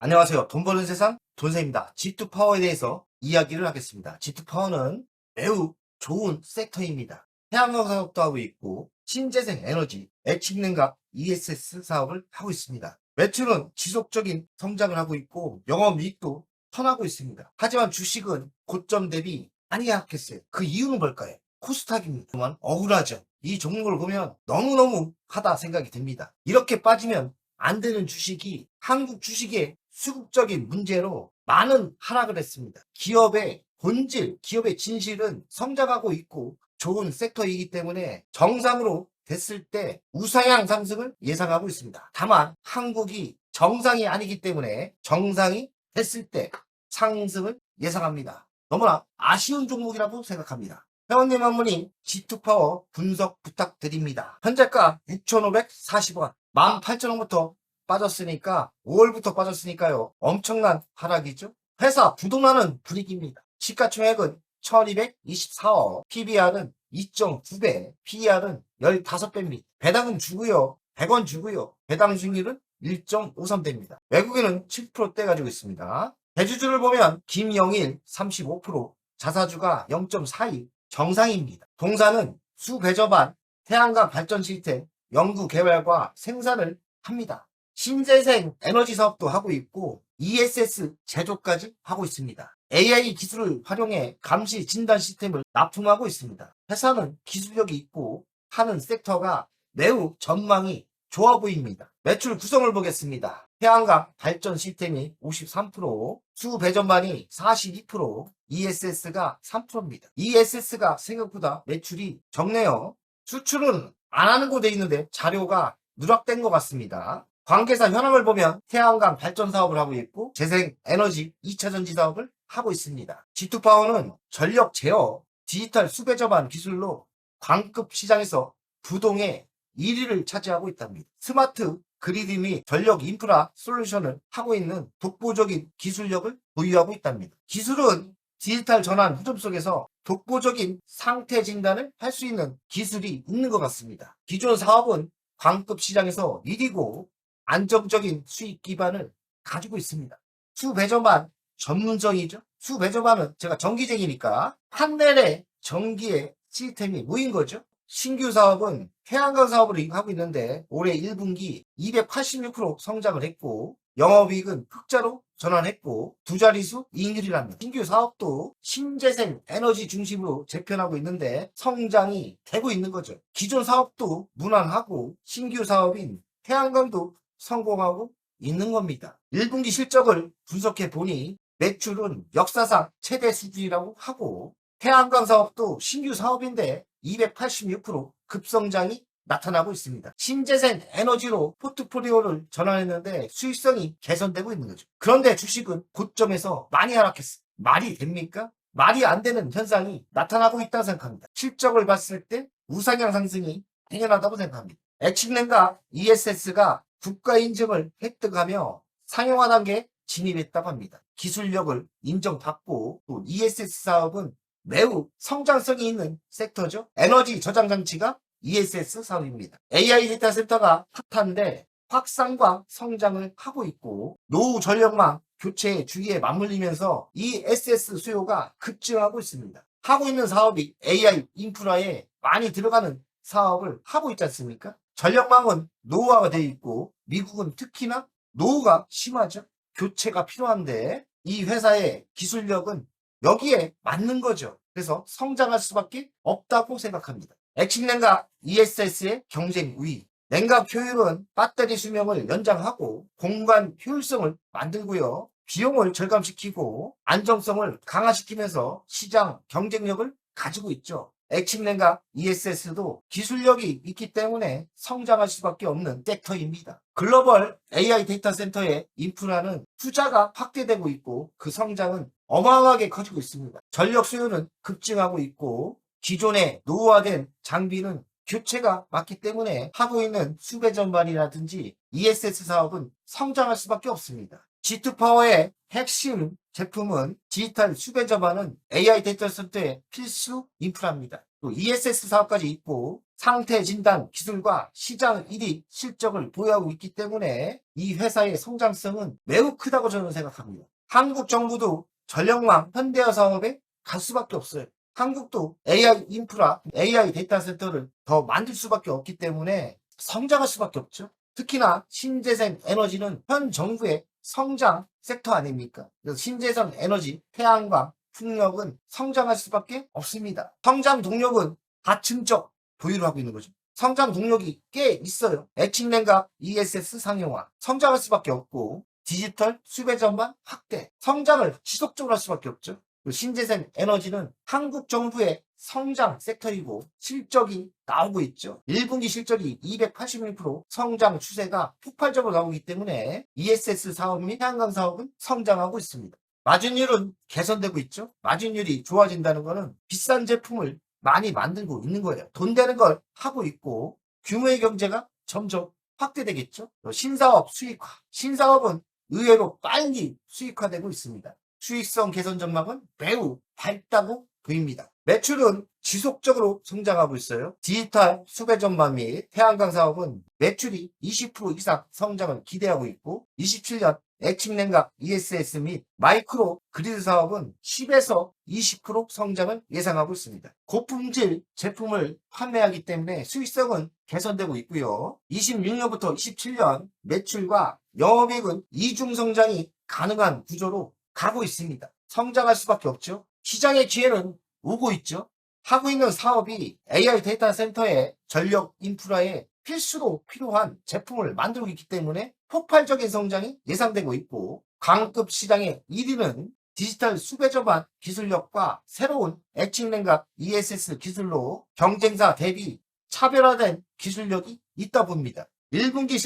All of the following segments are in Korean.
안녕하세요. 돈 버는 세상 돈세입니다. G2파워에 대해서 이야기를 하겠습니다. G2파워는 매우 좋은 섹터입니다. 태양광 사업도 하고 있고 신재생 에너지, 애측냉각 ESS 사업을 하고 있습니다. 매출은 지속적인 성장을 하고 있고 영업이익도 터나고 있습니다. 하지만 주식은 고점 대비 많이 약했어요. 그 이유는 뭘까요? 코스닥입니다. 정말 억울하죠. 이 종목을 보면 너무너무 하다 생각이 듭니다. 이렇게 빠지면 안 되는 주식이 한국 주식의 수급적인 문제로 많은 하락을 했습니다. 기업의 본질, 기업의 진실은 성장하고 있고 좋은 섹터이기 때문에 정상으로 됐을 때 우상향 상승을 예상하고 있습니다. 다만 한국이 정상이 아니기 때문에 정상이 됐을 때 상승을 예상합니다. 너무나 아쉬운 종목이라고 생각합니다. 회원님 한 분이 G2파워 분석 부탁드립니다. 현재가 6,540원, 18,000원부터 빠졌으니까 5월부터 빠졌으니까요. 엄청난 하락이죠. 회사 부도나는 분위기입니다. 시가총액은 1224억, PBR은 2.9배, PER은 15배입니다. 배당은 주고요. 100원 주고요. 배당 수익률은 1.53대입니다. 외국인은 7%대 가지고 있습니다. 대주주를 보면 김영일 35%, 자사주가 0.42, 정상입니다. 동사는 수배저반, 태양광 발전 시스템, 연구 개발과 생산을 합니다. 신재생 에너지 사업도 하고 있고 ESS 제조까지 하고 있습니다. AI 기술을 활용해 감시 진단 시스템을 납품하고 있습니다. 회사는 기술력이 있고 하는 섹터가 매우 전망이 좋아 보입니다. 매출 구성을 보겠습니다. 태양광 발전 시스템이 53%, 수배전반이 42%, ESS가 3%입니다. ESS가 생각보다 매출이 적네요. 수출은 안 하는 곳에 있는데 자료가 누락된 것 같습니다. 관계사 현황을 보면 태양광 발전 사업을 하고 있고 재생에너지 2차전지 사업을 하고 있습니다. G2파워는 전력 제어, 디지털 수배전반 기술로 광급 시장에서 부동의 1위를 차지하고 있답니다. 스마트 그리드 및 전력 인프라 솔루션을 하고 있는 독보적인 기술력을 보유하고 있답니다. 기술은 디지털 전환 흐름 속에서 독보적인 상태 진단을 할 수 있는 기술이 있는 것 같습니다. 기존 사업은 광급 시장에서 1위고 안정적인 수익 기반을 가지고 있습니다. 수배전반 전문성이죠. 수배전반은 제가 전기쟁이니까 판넬에 전기의 시스템이 모인 거죠. 신규 사업은 태양광 사업을 하고 있는데 올해 1분기 286% 성장을 했고 영업이익은 흑자로 전환했고 두 자릿수 이익률이랍니다. 신규 사업도 신재생 에너지 중심으로 재편하고 있는데 성장이 되고 있는 거죠. 기존 사업도 무난하고 신규 사업인 태양광도 성공하고 있는 겁니다. 1분기 실적을 분석해 보니 매출은 역사상 최대 수준이라고 하고 태양광 사업도 신규 사업인데 286% 급성장이 나타나고 있습니다. 신재생 에너지로 포트폴리오를 전환했는데 수익성이 개선되고 있는 거죠. 그런데 주식은 고점에서 많이 하락했어요. 말이 됩니까? 말이 안 되는 현상이 나타나고 있다고 생각합니다. 실적을 봤을 때 우상향 상승이 당연하다고 생각합니다. 애측냉각 ESS가 국가 인증을 획득하며 상용화 단계에 진입했다고 합니다. 기술력을 인정받고 또 ESS 사업은 매우 성장성이 있는 섹터죠. 에너지 저장 장치가 ESS 사업입니다. AI 데이터 센터가 핫한데 확산과 성장을 하고 있고 노후 전력망 교체 주기에 맞물리면서 ESS 수요가 급증하고 있습니다. 하고 있는 사업이 AI 인프라에 많이 들어가는 사업을 하고 있지 않습니까? 전력망은 노후화가 되어 있고 미국은 특히나 노후가 심하죠. 교체가 필요한데 이 회사의 기술력은 여기에 맞는 거죠. 그래서 성장할 수밖에 없다고 생각합니다. 액식냉각 ESS의 경쟁 우위. 냉각 효율은 배터리 수명을 연장하고 공간 효율성을 만들고요. 비용을 절감시키고 안정성을 강화시키면서 시장 경쟁력을 가지고 있죠. 액식냉각 ESS도 기술력이 있기 때문에 성장할 수밖에 없는 섹터입니다. 글로벌 AI 데이터 센터의 인프라는 투자가 확대되고 있고 그 성장은 어마어마하게 커지고 있습니다. 전력 수요는 급증하고 있고 기존의 노후화된 장비는 교체가 많기 때문에 하고 있는 수배전반이라든지 ESS 사업은 성장할 수밖에 없습니다. G2파워의 핵심 제품은 디지털 수배전반은 AI 데이터 센터의 필수 인프라입니다. 또 ESS 사업까지 있고 상태 진단 기술과 시장 1위 실적을 보유하고 있기 때문에 이 회사의 성장성은 매우 크다고 저는 생각합니다. 한국 정부도 전력망 현대화 사업에 갈 수밖에 없어요. 한국도 AI 인프라, AI 데이터 센터를 더 만들 수밖에 없기 때문에 성장할 수밖에 없죠. 특히나 신재생 에너지는 현 정부의 성장 섹터 아닙니까? 그래서 신재생 에너지, 태양광, 풍력은 성장할 수밖에 없습니다. 성장 동력은 다층적 보유를 하고 있는 거죠. 성장 동력이 꽤 있어요. 애칭냉각 ESS 상용화, 성장할 수밖에 없고 디지털 수배 전반 확대, 성장을 지속적으로 할 수밖에 없죠. 신재생 에너지는 한국 정부의 성장 섹터이고 실적이 나오고 있죠. 1분기 실적이 281% 성장 추세가 폭발적으로 나오기 때문에 ESS 사업 및 태양광 사업은 성장하고 있습니다. 마진율은 개선되고 있죠. 마진율이 좋아진다는 것은 비싼 제품을 많이 만들고 있는 거예요. 돈 되는 걸 하고 있고 규모의 경제가 점점 확대되겠죠. 신사업 수익화. 신사업은 의외로 빨리 수익화되고 있습니다. 수익성 개선 전망은 매우 밝다고 보입니다. 매출은 지속적으로 성장하고 있어요. 디지털 수배 전망 및 태양광 사업은 매출이 20% 이상 성장을 기대하고 있고 27년 애칭냉각 ESS 및 마이크로 그리드 사업은 10에서 20% 성장을 예상하고 있습니다. 고품질 제품을 판매하기 때문에 수익성은 개선되고 있고요. 26년부터 27년 매출과 영업이익은 이중 성장이 가능한 구조로 가고 있습니다. 성장할 수밖에 없죠. 시장의 기회는 오고 있죠. 하고 있는 사업이 AI 데이터 센터의 전력 인프라에 필수로 필요한 제품을 만들고 있기 때문에 폭발적인 성장이 예상되고 있고 강급 시장의 1위는 디지털 수배 전반 기술력과 새로운 애칭냉각 ESS 기술로 경쟁사 대비 차별화된 기술력이 있다 봅니다. 1분기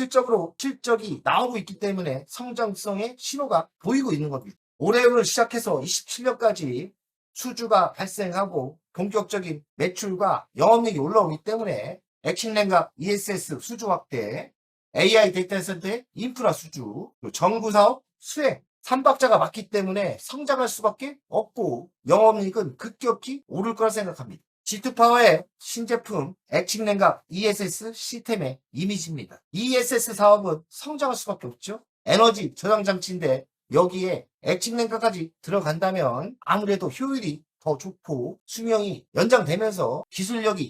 실적이 나오고 있기 때문에 성장성의 신호가 보이고 있는 겁니다. 올해를 시작해서 27년까지 수주가 발생하고 본격적인 매출과 영업이익이 올라오기 때문에 애칭냉각 ESS 수주 확대, AI 데이터 센터의 인프라 수주, 정부사업 수행, 3박자가 맞기 때문에 성장할 수밖에 없고 영업이익은 급격히 오를 거라 생각합니다. G2파워의 신제품 애칭냉각 ESS 시스템의 이미지입니다. ESS 사업은 성장할 수밖에 없죠. 에너지 저장 장치인데 여기에 애칭냉각까지 들어간다면 아무래도 효율이 더 좋고 수명이 연장되면서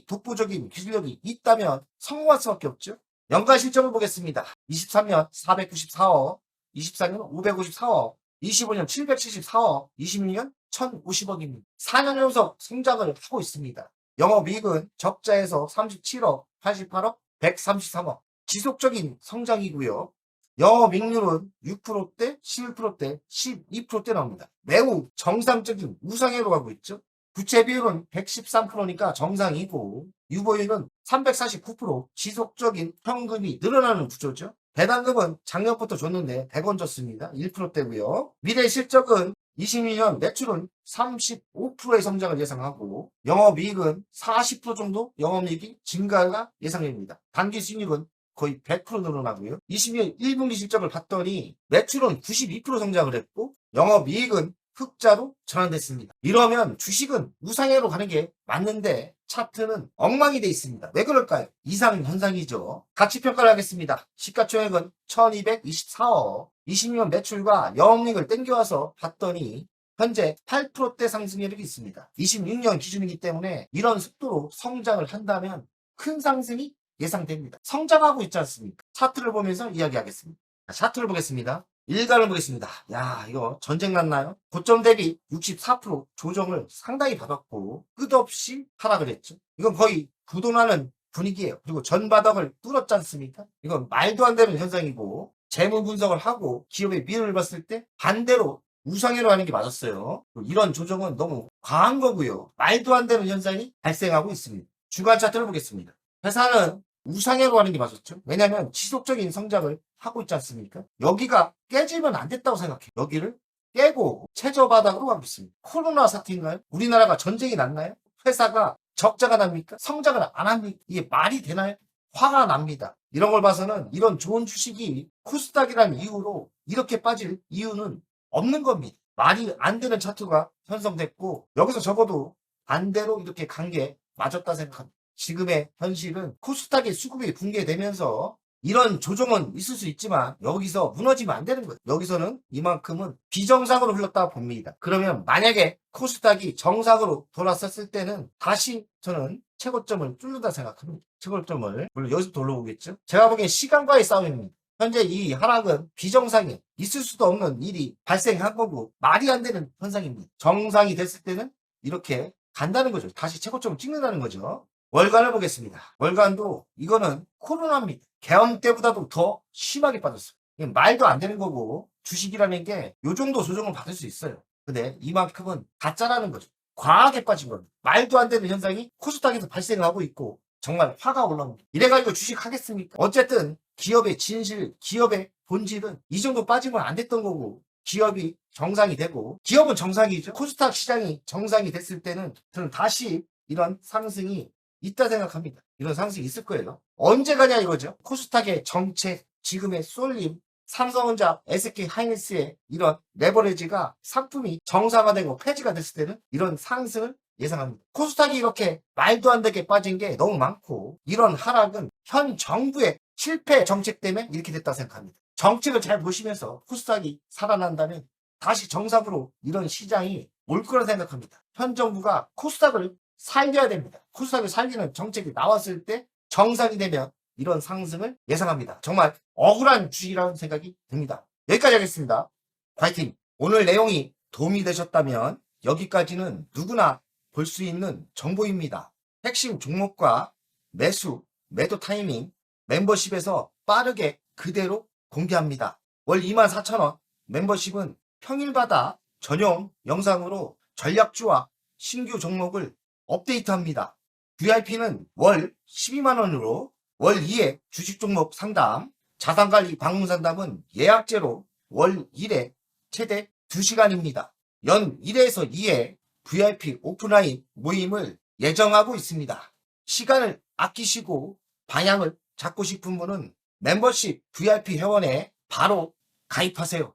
독보적인 기술력이 있다면 성공할 수밖에 없죠. 연간 실적을 보겠습니다. 23년 494억, 24년 554억, 25년 774억, 26년 1050억입니다. 4년 연속 성장을 하고 있습니다. 영업이익은 적자에서 37억, 88억, 133억. 지속적인 성장이고요. 영업이익률은 6%대, 11%대, 12%대 나옵니다. 매우 정상적인 우상향으로 가고 있죠. 부채 비율은 113%니까 정상이고 유보율은 349% 지속적인 현금이 늘어나는 구조죠. 배당금은 작년부터 줬는데 100원 줬습니다. 1%대고요. 미래 실적은 22년 매출은 35%의 성장을 예상하고 영업이익은 40% 정도 영업이익이 증가가 예상됩니다. 단기순이익은 거의 100% 늘어나고요. 22년 1분기 실적을 봤더니 매출은 92% 성장을 했고 영업이익은 흑자로 전환됐습니다. 이러면 주식은 우상향으로 가는 게 맞는데 차트는 엉망이 돼 있습니다. 왜 그럴까요? 이상 현상이죠. 가치평가를 하겠습니다. 시가총액은 1224억, 20년 매출과 영업이익을 땡겨와서 봤더니 현재 8%대 상승률이 있습니다. 26년 기준이기 때문에 이런 속도로 성장을 한다면 큰 상승이 예상됩니다. 성장하고 있지 않습니까? 차트를 보면서 이야기하겠습니다. 차트를 보겠습니다. 일간을 보겠습니다. 야, 이거 전쟁 났나요? 고점 대비 64% 조정을 상당히 받았고 끝없이 하락을 했죠. 이건 거의 부도나는 분위기예요. 그리고 전바닥을 뚫었지 않습니까? 이건 말도 안 되는 현상이고 재무 분석을 하고 기업의 미래를 봤을 때 반대로 우상향으로 하는 게 맞았어요. 이런 조정은 너무 과한 거고요. 말도 안 되는 현상이 발생하고 있습니다. 주간 차트를 보겠습니다. 회사는 우상향으로 하는 게 맞았죠. 왜냐하면 지속적인 성장을 하고 있지 않습니까? 여기가 깨지면 안 됐다고 생각해요. 여기를 깨고 최저바닥으로 가고 있습니다. 코로나 사태인가요? 우리나라가 전쟁이 났나요? 회사가 적자가 납니까? 성장을 안 합니까? 이게 말이 되나요? 화가 납니다. 이런 걸 봐서는 이런 좋은 주식이 코스닥이라는 이유로 이렇게 빠질 이유는 없는 겁니다. 말이 안 되는 차트가 형성됐고 여기서 적어도 반대로 이렇게 간 게 맞았다 생각합니다. 지금의 현실은 코스닥의 수급이 붕괴되면서 이런 조정은 있을 수 있지만 여기서 무너지면 안 되는 거예요. 여기서는 이만큼은 비정상으로 흘렀다고 봅니다. 그러면 만약에 코스닥이 정상으로 돌아섰을 때는 다시 저는 최고점을 뚫는다 생각합니다. 최고점을 물론 여기서부터 올라오겠죠. 제가 보기엔 시간과의 싸움입니다. 현재 이 하락은 비정상이 있을 수도 없는 일이 발생한 거고 말이 안 되는 현상입니다. 정상이 됐을 때는 이렇게 간다는 거죠. 다시 최고점을 찍는다는 거죠. 월간을 보겠습니다. 월간도 이거는 코로나입니다. 개엄 때보다도 더 심하게 빠졌어요. 이게 말도 안 되는 거고 주식이라는 게 요 정도 조정을 받을 수 있어요. 근데 이만큼은 가짜라는 거죠. 과하게 빠진 겁니다. 말도 안 되는 현상이 코스닥에서 발생하고 있고 정말 화가 올라옵니다. 이래가지고 주식 하겠습니까? 어쨌든 기업의 진실, 기업의 본질은 이 정도 빠지면 안 됐던 거고 기업이 정상이 되고 기업은 정상이죠. 코스닥 시장이 정상이 됐을 때는 저는 다시 이런 상승이 있다 생각합니다. 이런 상승이 있을 거예요. 언제 가냐 이거죠. 코스닥의 정책, 지금의 쏠림, 삼성전자, SK 하이닉스의 이런 레버리지가 상품이 정상화되고 폐지가 됐을 때는 이런 상승을 예상합니다. 코스닥이 이렇게 말도 안 되게 빠진 게 너무 많고 이런 하락은 현 정부의 실패 정책 때문에 이렇게 됐다 생각합니다. 정책을 잘 보시면서 코스닥이 살아난다면 다시 정상으로 이런 시장이 올 거라 생각합니다. 현 정부가 코스닥을 살려야 됩니다. 코스닥을 살리는 정책이 나왔을 때 정상이 되면 이런 상승을 예상합니다. 정말 억울한 주식이라는 생각이 듭니다. 여기까지 하겠습니다. 화이팅! 오늘 내용이 도움이 되셨다면 여기까지는 누구나 볼 수 있는 정보입니다. 핵심 종목과 매수, 매도 타이밍 멤버십에서 빠르게 그대로 공개합니다. 월 24,000원 멤버십은 평일마다 전용 영상으로 전략주와 신규 종목을 업데이트합니다. VIP는 월 12만원으로 월 2회 주식 종목 상담, 자산관리 방문 상담은 예약제로 월 1회 최대 2시간입니다. 연 1회에서 2회 VIP 오프라인 모임을 예정하고 있습니다. 시간을 아끼시고 방향을 잡고 싶은 분은 멤버십 VIP 회원에 바로 가입하세요.